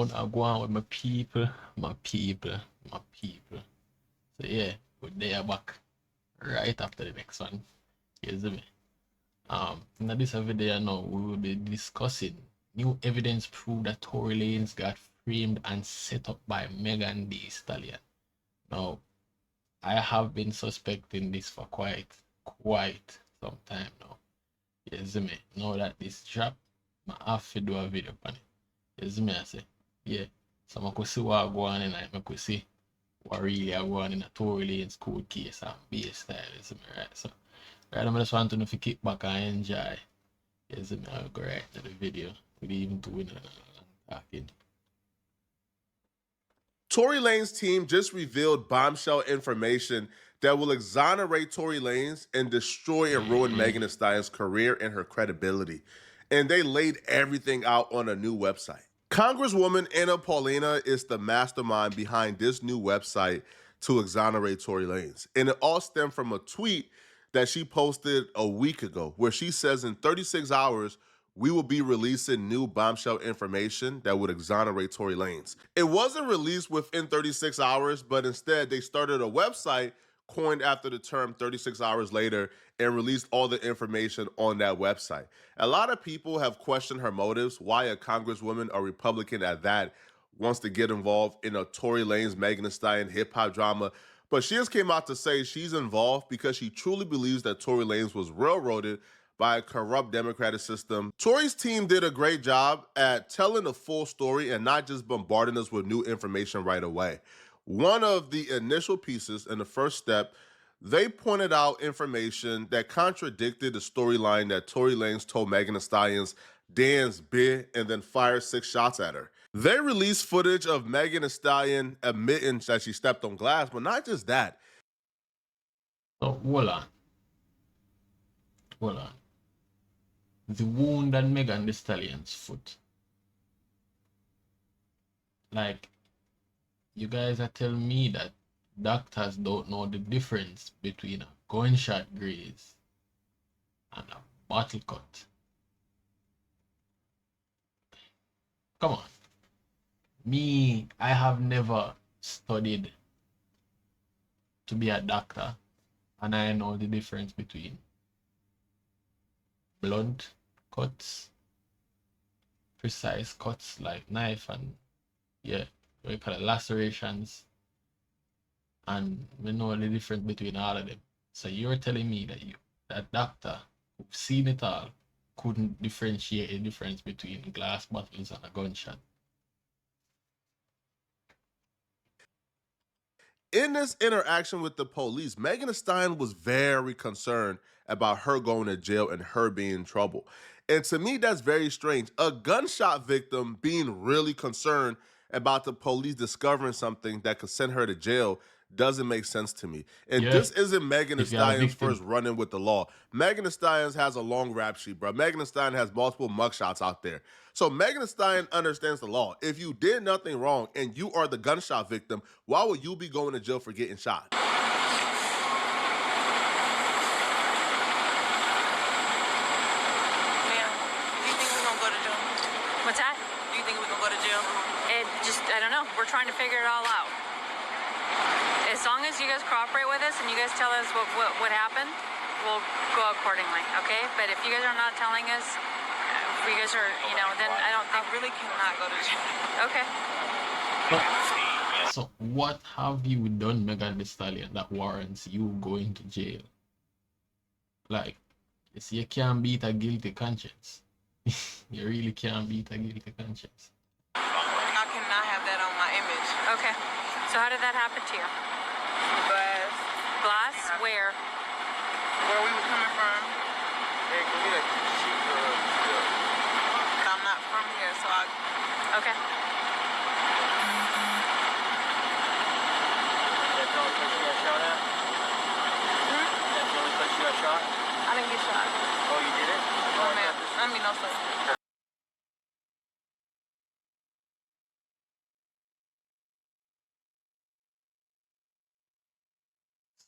amount I go on with my people. So yeah, they are back right after the next one. You see me? In this video now, we will be discussing new evidence prove that Tory Lanez got framed and set up by Megan Thee Stallion. Now, I have been suspecting this for quite some time now. You see me? Now that this drop, I have to do a video on it. You see me? I say, yeah. So I could see what go on and I could see what really I go on in a Tory Lanez cold case and base style. You see me? Right? So right, I just want to know if you kick back and enjoy. You see me? I'll go right to the video. We didn't even do it talking. Tory Lanez team just revealed bombshell information that will exonerate Tory Lanez and destroy and ruin Megan Thee Stallion's career and her credibility. And they laid everything out on a new website. Congresswoman Anna Paulina is the mastermind behind this new website to exonerate Tory Lanez. And it all stemmed from a tweet that she posted a week ago where she says in 36 hours, we will be releasing new bombshell information that would exonerate Tory Lanez. It wasn't released within 36 hours, but instead they started a website coined after the term 36 hours later and released all the information on that website. A lot of people have questioned her motives, why a congresswoman, a Republican at that, wants to get involved in a Tory Lanez, Megan Thee Stallion hip-hop drama. But she just came out to say she's involved because she truly believes that Tory Lanez was railroaded by a corrupt democratic system. Tory's team did a great job at telling the full story and not just bombarding us with new information right away. One of the initial pieces in the first step, they pointed out information that contradicted the storyline that Tory Lanez told Megan Thee Stallion's dance bit and then fired 6 shots at her. They released footage of Megan Thee Stallion admitting that she stepped on glass, but not just that. So hold on. The wound on Megan Thee Stallion's foot. Like, you guys are telling me that doctors don't know the difference between a gunshot graze and a bottle cut. Come on. Me, I have never studied to be a doctor, and I know the difference between blunt cuts, precise cuts like knife, and yeah, we call it lacerations, and we know the difference between all of them. So you're telling me that that doctor who've seen it all couldn't differentiate the difference between glass bottles and a gunshot? In this interaction with the police, Megan Thee Stallion was very concerned about her going to jail and her being in trouble. And to me, that's very strange. A gunshot victim being really concerned about the police discovering something that could send her to jail doesn't make sense to me. And this isn't Megan Thee Stallion's first run-in with the law. Megan Thee Stallion has a long rap sheet, bro. Megan Thee Stallion has multiple mugshots out there. So Megan Thee Stallion understands the law. If you did nothing wrong and you are the gunshot victim, why would you be going to jail for getting shot? Ma'am, do you think we're gonna go to jail? What's that? Do you think we're gonna go to jail? I don't know. We're trying to figure it all out. As long as you guys cooperate with us and you guys tell us what happened, we'll go accordingly, okay? But if you guys are not telling us, if you guys are, then I don't think... I really cannot go to jail. Okay. So what have you done, Megan Thee Stallion, that warrants you going to jail? Like, you see, you can't beat a guilty conscience. You really can't beat a guilty conscience. I cannot have that on my image. Okay. So how did that happen to you? Glass. Glass? Where? Where we were coming from. But I'm not from here, so I... Okay. That's the only place you got shot at? That's the only place you got shot? I didn't get shot. Oh, you didn't? No, ma'am. I mean, no, sir.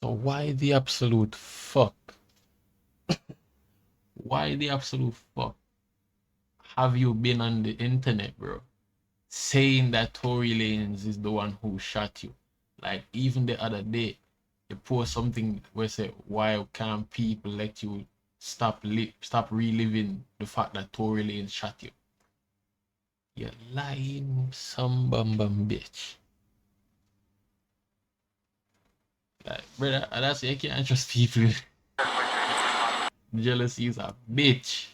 So why the absolute fuck? Why the absolute fuck have you been on the internet, bro, saying that Tory Lanez is the one who shot you. Like even the other day, they post something where say, why can't people let you stop reliving the fact that Tory Lanez shot you? You're lying, some bum bitch. Like, brother, that's you can't trust people. Jealousy is a bitch.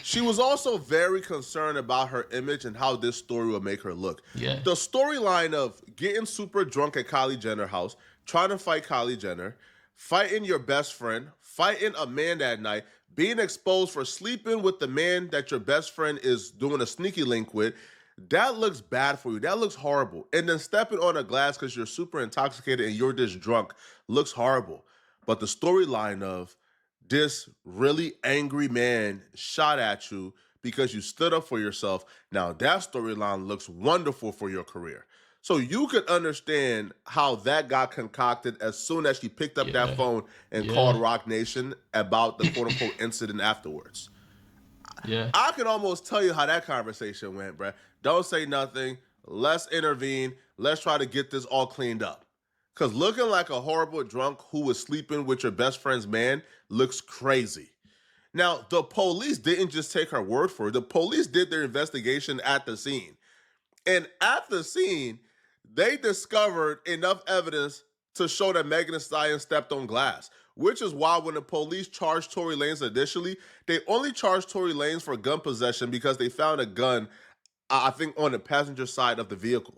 She was also very concerned about her image and how this story would make her look. Yeah. The storyline of getting super drunk at Kylie Jenner's house, trying to fight Kylie Jenner, fighting your best friend, fighting a man that night, being exposed for sleeping with the man that your best friend is doing a sneaky link with, that looks bad for you. That looks horrible. And then stepping on a glass because you're super intoxicated and you're just drunk looks horrible. But the storyline of this really angry man shot at you because you stood up for yourself, now that storyline looks wonderful for your career. So you could understand how that got concocted as soon as she picked up that phone and called Rock Nation about the quote-unquote incident afterwards. Yeah. I can almost tell you how that conversation went, bruh. Don't say nothing. Let's intervene. Let's try to get this all cleaned up. Because looking like a horrible drunk who was sleeping with your best friend's man looks crazy. Now, the police didn't just take her word for it. The police did their investigation at the scene. And at the scene, they discovered enough evidence to show that Megan Thee Stallion stepped on glass, which is why when the police charged Tory Lanez initially, they only charged Tory Lanez for gun possession because they found a gun, I think, on the passenger side of the vehicle.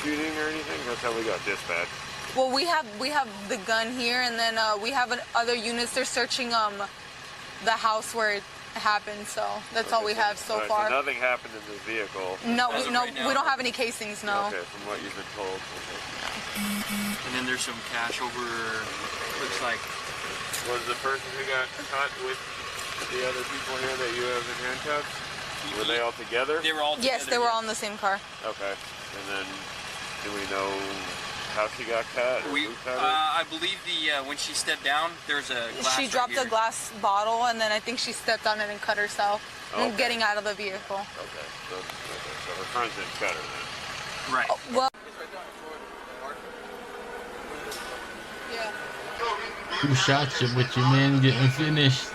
Shooting or anything? That's how we got dispatched. Well, we have the gun here, and then we have other units. They're searching the house where it happened. So that's all we have so far. So nothing happened in the vehicle. No, we don't have any casings. No. Okay, from what you've been told. Okay. And then there's some cash over. Looks like. Was the person who got caught with the other people here that you have in handcuffs? Were they all together? They were all together. Yes, they were all in the same car. Okay. And then, do we know how she got cut? I believe when she stepped down, there's a glass. She dropped a glass bottle, and then I think she stepped on it and cut herself. And getting out of the vehicle. Okay. So her friends didn't cut her then. Right. Oh, well. Yeah. Who shot you, but your man getting finished.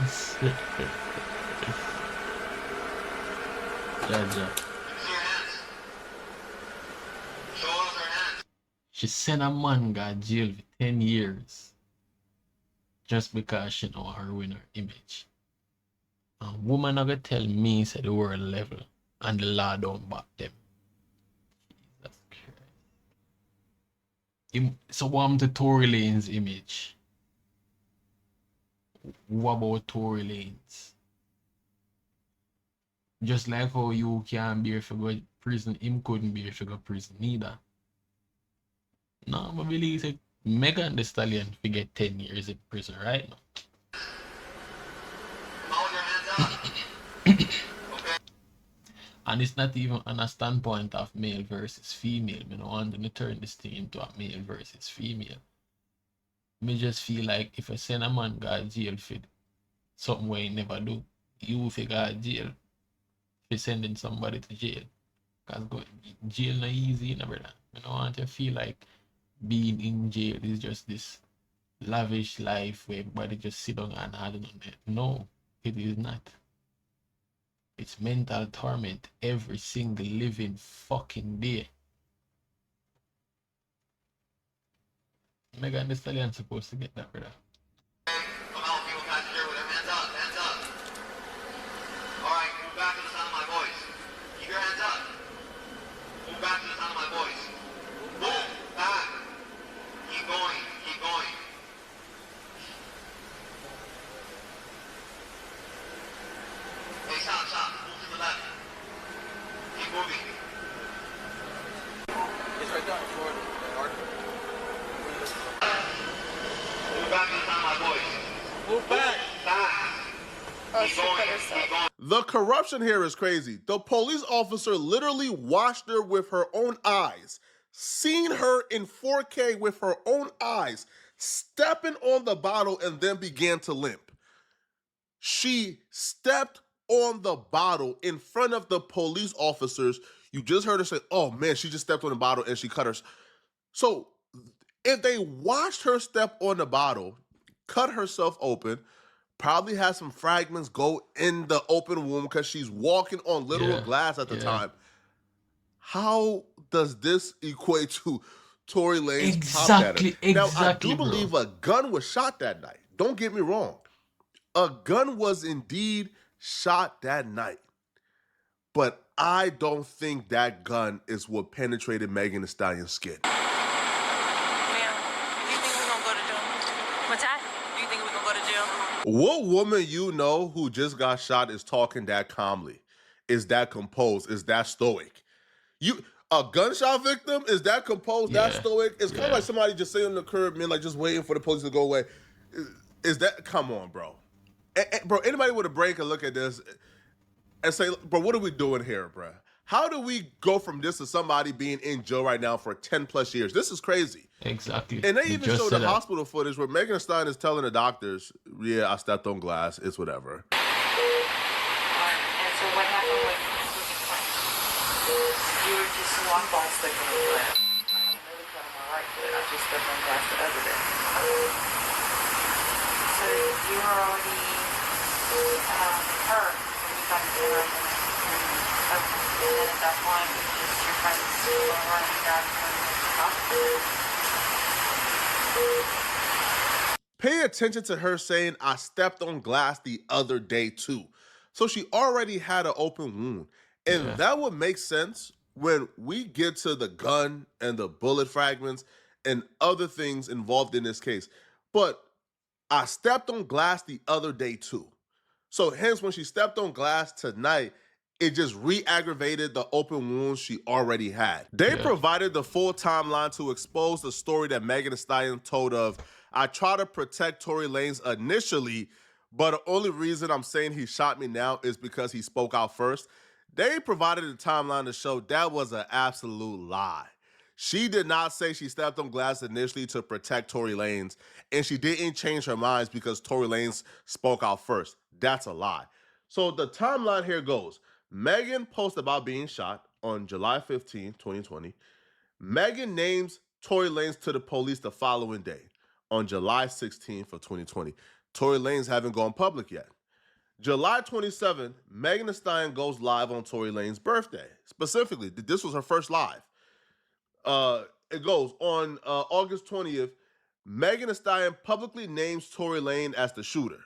She sent a man got jail for 10 years just because she know her win her image. A woman not gonna tell me said the world level and the law don't back them. Jesus Christ. So what happened to Tory Lanez image? What about Tory Lanez? Just like how you can't bear if you go to prison, him couldn't bear if you go to prison neither. No, I believe that Megan Thee Stallion will get 10 years in prison right now. And it's not even on a standpoint of male versus female. I don't want to turn this thing into a male versus female. Me just feel like if I send a man go to jail for something where he never do, you figure out jail for sending somebody to jail. Because jail not easy, you know, brother. I don't want to feel like being in jail is just this lavish life where everybody just sit down and hard on it. No, it is not. It's mental torment every single living fucking day. Megan Thee Stallion supposed to get that, brother. Come on, people back here with their hands up, hands up. All right, move back to the sound of my voice. Keep your hands up. Move back to the sound of my voice. Move back. Keep going, keep going. Hey, stop, stop. Move to the left. Keep moving. It's right down forward. Move back to the sound of my voice. Move back. Back. Oh, Keep she going, cut herself. keep going. The corruption here is crazy. The police officer literally watched her with her own eyes, seen her in 4K with her own eyes, stepping on the bottle and then began to limp. She stepped on the bottle in front of the police officers. You just heard her say, oh man, she just stepped on the bottle and she cut her. So if they watched her step on the bottle, cut herself open, probably had some fragments go in the open wound because she's walking on literal glass at the time. How does this equate to Tory Lanez pop Exactly, Now, I do bro. believe a gun was shot that night. Don't get me wrong. A gun was indeed shot that night. But I don't think that gun is what penetrated Megan Thee Stallion's skin. Ma'am, do you think we're gonna go to jail? What's that? Do you think we're gonna go to jail? What woman you know who just got shot is talking that calmly, is that composed, is that stoic? A gunshot victim is that composed, that stoic? It's kind of like somebody just sitting on the curb, man, like just waiting for the police to go away. Is that, come on, bro. Bro, anybody with a brain can look at this and say, bro, what are we doing here, bro? How do we go from this to somebody being in jail right now for 10 plus years? This is crazy. Exactly. And they even showed the hospital footage where Megan Thee Stallion is telling the doctors, yeah, I stepped on glass, it's whatever. And so what happened with you were just one ball stick on the glass. I haven't really cut on my right foot. I just stepped on glass the other day. So you were already hurt when you got into the restroom. And then at that point, just your friends were running down from the hospital. Pay attention to her saying, I stepped on glass the other day too. So she already had an open wound. And that would make sense when we get to the gun and the bullet fragments and other things involved in this case. But I stepped on glass the other day too. So hence when she stepped on glass tonight, it just re-aggravated the open wounds she already had. They provided the full timeline to expose the story that Megan Thee Stallion told of, I try to protect Tory Lanez initially, but the only reason I'm saying he shot me now is because he spoke out first. They provided a timeline to show that was an absolute lie. She did not say she stepped on glass initially to protect Tory Lanez, and she didn't change her minds because Tory Lanez spoke out first. That's a lie. So the timeline here goes. Megan posts about being shot on July 15, 2020. Megan names Tory Lanez to the police the following day, on July 16th of 2020. Tory Lanez haven't gone public yet. July 27th, Megan Thee Stallion goes live on Tory Lanez's birthday. Specifically, this was her first live. It goes on August 20th, Megan Thee Stallion publicly names Tory Lanez as the shooter.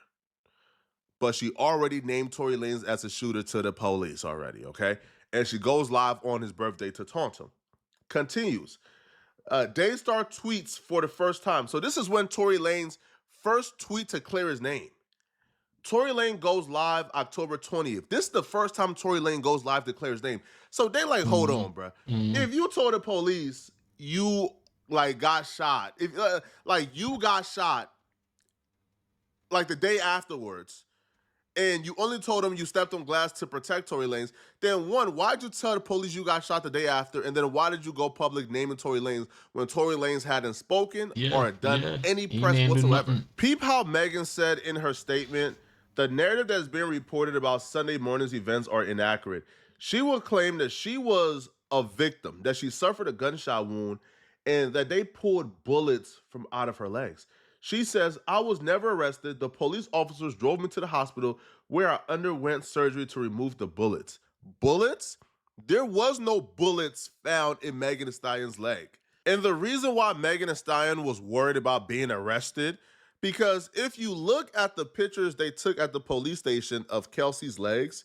But she already named Tory Lanez as a shooter to the police already, okay? And she goes live on his birthday to taunt him. Continues. Daystar tweets for the first time. So this is when Tory Lanez first tweet to clear his name. Tory Lanez goes live October 20th. This is the first time Tory Lanez goes live to clear his name. So they like, hold on, bro. If you told the police you like got shot, if you got shot like the day afterwards, and you only told them you stepped on glass to protect Tory Lanez, then one, why'd you tell the police you got shot the day after? And then why did you go public naming Tory Lanez when Tory Lanez hadn't spoken or done any press whatsoever? Peep how Megan said in her statement, the narrative that's been reported about Sunday morning's events are inaccurate. She will claim that she was a victim, that she suffered a gunshot wound, and that they pulled bullets from out of her legs. She says, I was never arrested. The police officers drove me to the hospital where I underwent surgery to remove the bullets. Bullets? There was no bullets found in Megan Thee Stallion's leg. And the reason why Megan Thee Stallion was worried about being arrested, because if you look at the pictures they took at the police station of Kelsey's legs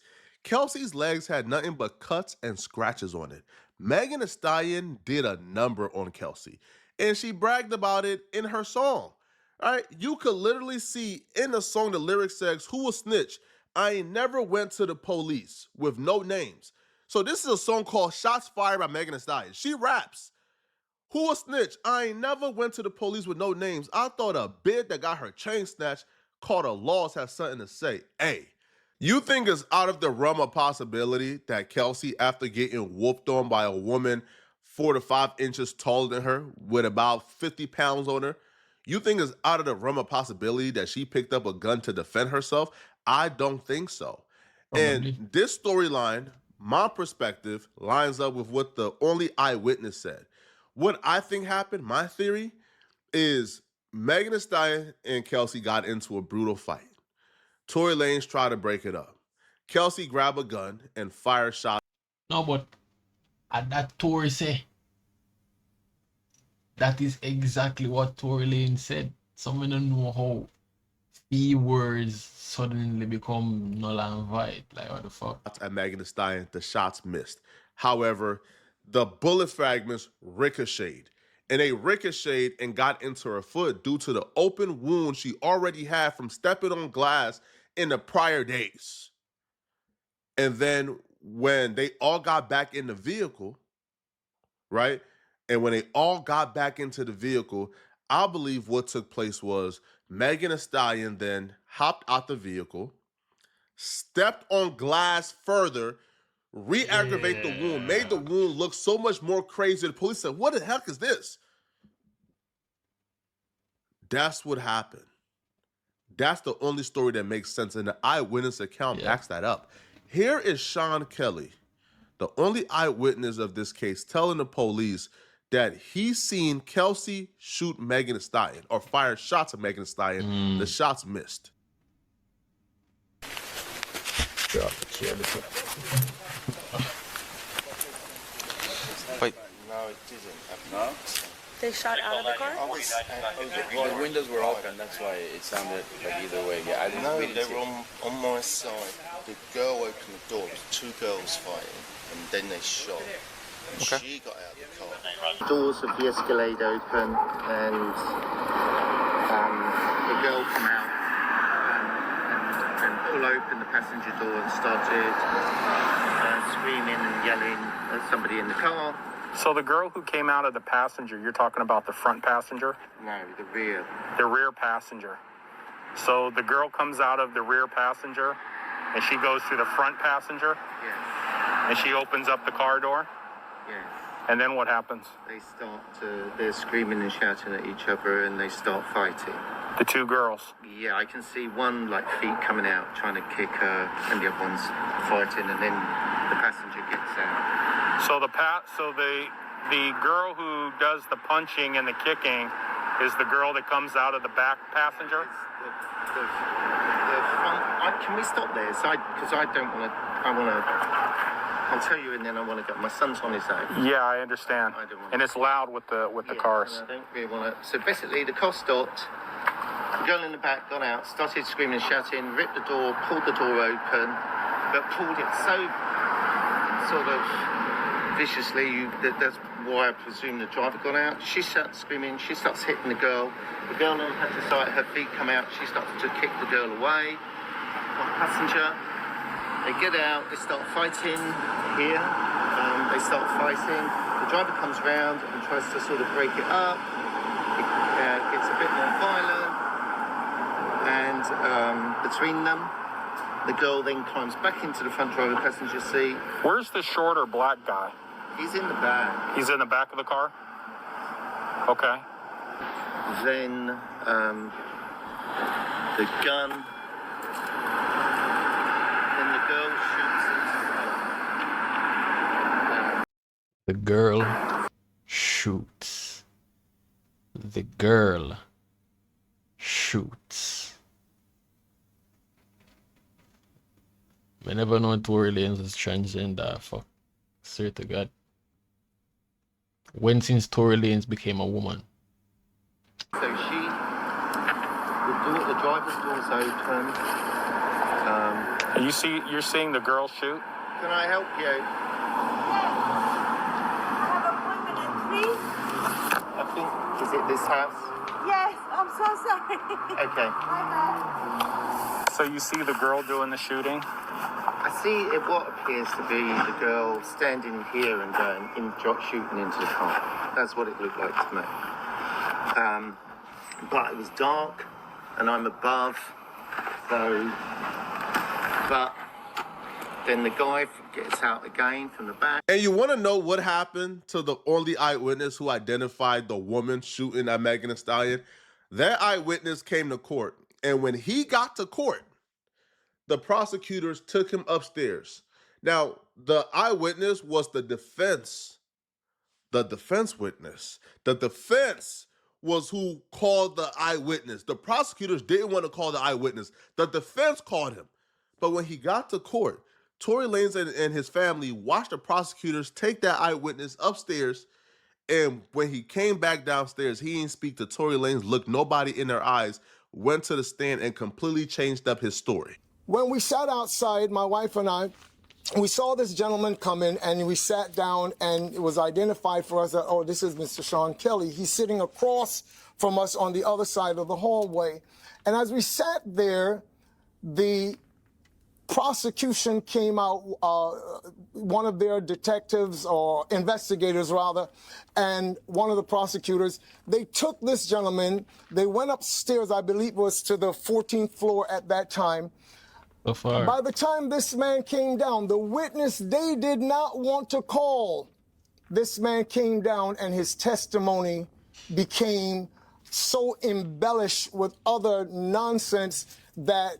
had nothing but cuts and scratches on it. Megan Thee Stallion did a number on Kelsey, and she bragged about it in her song. All right, you could literally see in the song the lyrics says, who will snitch? I ain't never went to the police, with no names. So this is a song called Shots Fired by Megan Thee Stallion. She raps. Who will snitch? I ain't never went to the police with no names. I thought a bid that got her chain snatched called a loss had something to say. Hey, you think it's out of the realm of possibility that Kelsey, after getting whooped on by a woman 4 to 5 inches taller than her with about 50 pounds on her, you think it's out of the realm of possibility that she picked up a gun to defend herself? I don't think so. Probably. And this storyline, my perspective, lines up with what the only eyewitness said. What I think happened, my theory, is Megan Thee Stallion and Kelsey got into a brutal fight. Tory Lanez tried to break it up. Kelsey grabbed a gun and fired shots. No, but at that Tory say, that is exactly what Tory Lanez said. Someone don't know how few words suddenly become null and void. Like, what the fuck? At Megan Thee Stallion, the shots missed. However, the bullet fragments ricocheted. And they ricocheted and got into her foot due to the open wound she already had from stepping on glass in the prior days. And then when they all got back in the vehicle, right? And when they all got back into the vehicle, I believe what took place was Megan Thee Stallion then hopped out the vehicle, stepped on glass further, re-aggravate the wound, made the wound look so much more crazy. The police said, what the heck is this? That's what happened. That's the only story that makes sense, and the eyewitness account backs that up. Here is Sean Kelly, the only eyewitness of this case, telling the police that he's seen Kelsey shoot Megan Thee Stallion or fire shots at Megan Thee Stallion. The shots missed. Wait, no, it didn't. No? They shot out of the car? The windows were open, that's why it sounded like either way. Yeah, I didn't know they were on my side. The girl opened the door, two girls fighting, and then they shot. And she got out of the car. Doors of the Escalade open, and the girl come out and pull open the passenger door and started screaming and yelling at somebody in the car. So the girl who came out of the passenger, you're talking about the front passenger? No, the rear. The rear passenger. So the girl comes out of the rear passenger and she goes through the front passenger? Yes. And she opens up the car door? Yes. And then what happens? They're screaming and shouting at each other and they start fighting. The two girls? Yeah, I can see one like feet coming out trying to kick her and the other one's fighting, and then the passenger gets out. So the girl who does the punching and the kicking is the girl that comes out of the back passenger? The front. Can we stop there? Because I don't want to. I'll tell you, and then I want to go. My son's on his own. Yeah, I understand. I don't want and it's loud with the cars. I don't really want to. So basically, the car stopped. The girl in the back got out, started screaming and shouting, ripped the door, pulled the door open, but pulled it so sort of viciously. That's why I presume the driver got out. She starts screaming. She starts hitting the girl. The girl on the side, her feet come out. She starts to kick the girl away. Passenger. They get out, they start fighting here, they start fighting. The driver comes round and tries to sort of break it up. It gets a bit more violent, and between them, the girl then climbs back into the front driver passenger seat. Where's the shorter black guy? He's in the back. He's in the back of the car? Okay. Then the gun. The girl shoots. The girl shoots. I never known Tory Lanez was transgender. Fuck. Swear to God. When since Tory Lanez became a woman? So the driver's door's open. And you're seeing the girl shoot? Can I help you? I think, is it this house? Yes, I'm so sorry. Okay. So you see the girl doing the shooting? I see what appears to be the girl standing here and shooting into the car. That's what it looked like to me. But it was dark, and I'm above, so... But then the guy gets out again from the back. And you want to know what happened to the only eyewitness who identified the woman shooting at Megan Thee Stallion? That eyewitness came to court. And when he got to court, the prosecutors took him upstairs. Now, the eyewitness was the defense witness. The defense was who called the eyewitness. The prosecutors didn't want to call the eyewitness. The defense called him. But when he got to court, Tory Lanez and his family watched the prosecutors take that eyewitness upstairs. And when he came back downstairs, he didn't speak to Tory Lanez, looked nobody in their eyes, went to the stand and completely changed up his story. When we sat outside, my wife and I, we saw this gentleman come in and we sat down and it was identified for us that, oh, this is Mr. Sean Kelly. He's sitting across from us on the other side of the hallway. And as we sat there, the prosecution came out, one of their detectives or investigators rather, and one of the prosecutors, they took this gentleman, they went upstairs, I believe it was to the 14th floor at that time. By the time this man came down, the witness they did not want to call, this man came down and his testimony became so embellished with other nonsense that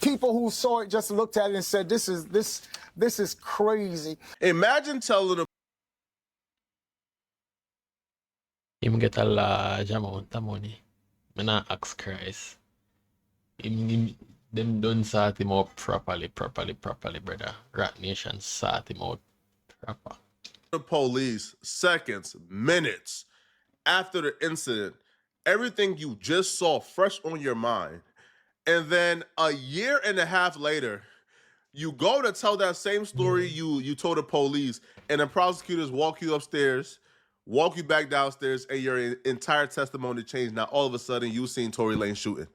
people who saw it just looked at it and said, this is crazy. Imagine telling them him get a large amount of money. Me not ask Christ. Them done sort him out properly, brother. Rat Nation sort him out proper. The police seconds, minutes after the incident, everything you just saw fresh on your mind. And then a year and a half later, you go to tell that same story you told the police, and the prosecutors walk you upstairs, walk you back downstairs, and your entire testimony changed. Now, all of a sudden, you seen Tory Lanez shooting.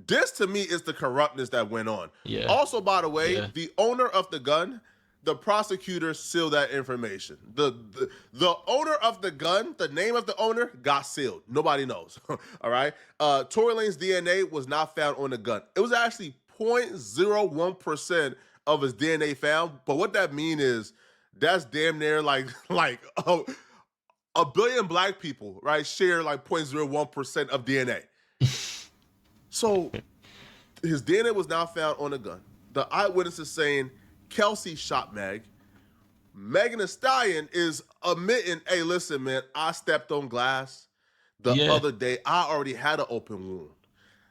This, to me, is the corruptness that went on. Yeah. Also, by the way, the owner of the gun, the prosecutor sealed that information. The owner of the gun, the name of the owner, got sealed. Nobody knows. All right? Tory Lanez's DNA was not found on the gun. It was actually 0.01% of his DNA found. But what that means is that's damn near like a billion black people, right, share like 0.01% of DNA. So his DNA was now found on the gun. The eyewitness is saying Kelsey shot Meg. Megan Thee Stallion is admitting, hey, listen, man, I stepped on glass the other day. I already had an open wound.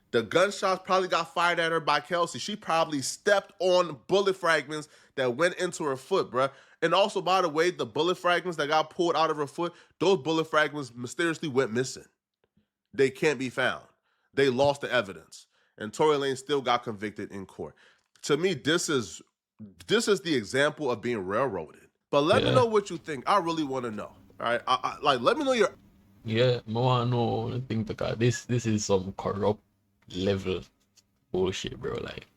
The gunshots probably got fired at her by Kelsey. She probably stepped on bullet fragments that went into her foot, bruh. And also, by the way, the bullet fragments that got pulled out of her foot, those bullet fragments mysteriously went missing. They can't be found. They lost the evidence. And Tory Lanez still got convicted in court. To me, this is the example of being railroaded. But let me know what you think. I really want to know. All right, let me know your. Yeah, I want to know. I think because this is some corrupt level bullshit, bro. Like,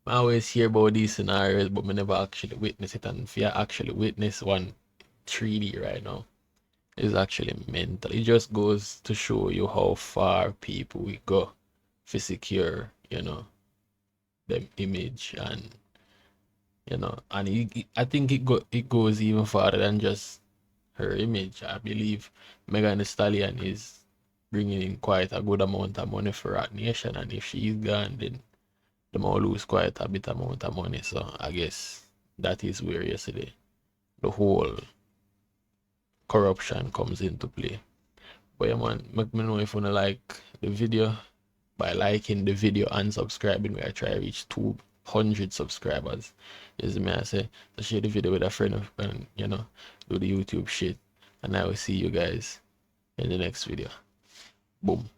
I always hear about these scenarios, but I never actually witness it. And if you actually witness one 3D right now, it's actually mental. It just goes to show you how far people we go to secure, them image and. And I think it goes even farther than just her image. I believe Megan Thee Stallion is bringing in quite a good amount of money for Rat Nation, and if she's gone, then they might lose quite a bit amount of money. So I guess that is where yesterday the whole corruption comes into play. But yeah, man, make me know if you wanna like the video by liking the video and subscribing. We are trying to reach 200 subscribers. Is me I say, so share the video with a friend and do the YouTube shit. And I will see you guys in the next video. Boom.